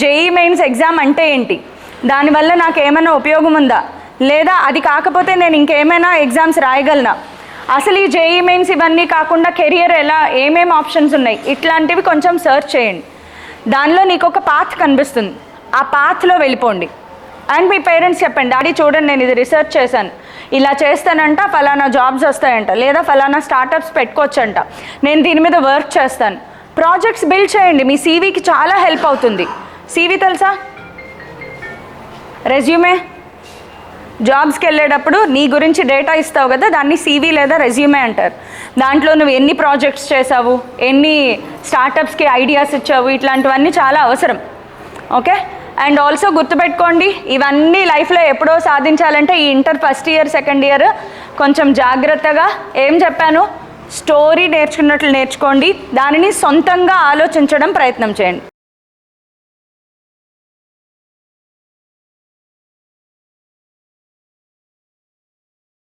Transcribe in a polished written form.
JEE mains exam అంటే ఏంటి, దానివల్ల నాకు ఏమైనా ఉపయోగం ఉందా, లేదా అది కాకపోతే నేను ఇంకేమైనా ఎగ్జామ్స్ రాయగలనా, అసలు ఈ జేఈ మెయిన్స్ ఇవన్నీ కాకుండా కెరియర్ ఎలా, ఏమేమి ఆప్షన్స్ ఉన్నాయి, ఇట్లాంటివి కొంచెం సర్చ్ చేయండి. దానిలో నీకు ఒక పాత్ కనిపిస్తుంది, ఆ పాత్లో వెళ్ళిపోండి. అండ్ మీ పేరెంట్స్ చెప్పండి, డాడీ చూడండి నేను ఇది రీసెర్చ్ చేశాను, ఇలా చేస్తానంట, ఫలానా జాబ్స్ వస్తాయంట, లేదా ఫలానా స్టార్టప్స్ పెట్టుకోవచ్చంట, నేను దీని మీద వర్క్ చేస్తాను. ప్రాజెక్ట్స్ బిల్డ్ చేయండి, మీ సీవీకి చాలా హెల్ప్ అవుతుంది. సీవీ తెలుసా, రెజ్యూమే. జాబ్స్కి వెళ్ళేటప్పుడు నీ గురించి డేటా ఇస్తావు కదా, దాన్ని సీవీ లేదా రెజ్యూమే అంటారు. దాంట్లో నువ్వు ఎన్ని ప్రాజెక్ట్స్ చేసావు, ఎన్ని స్టార్టప్స్కి ఐడియాస్ ఇచ్చావు, ఇట్లాంటివన్నీ చాలా అవసరం. ఓకే. అండ్ ఆల్సో గుర్తుపెట్టుకోండి, ఇవన్నీ లైఫ్లో ఎప్పుడో సాధించాలంటే ఈ inter first year second year కొంచెం జాగ్రత్తగా, ఏం చెప్పాను, స్టోరీ నేర్చుకున్నట్లు నేర్చుకోండి, దానిని సొంతంగా ఆలోచించడం ప్రయత్నం చేయండి.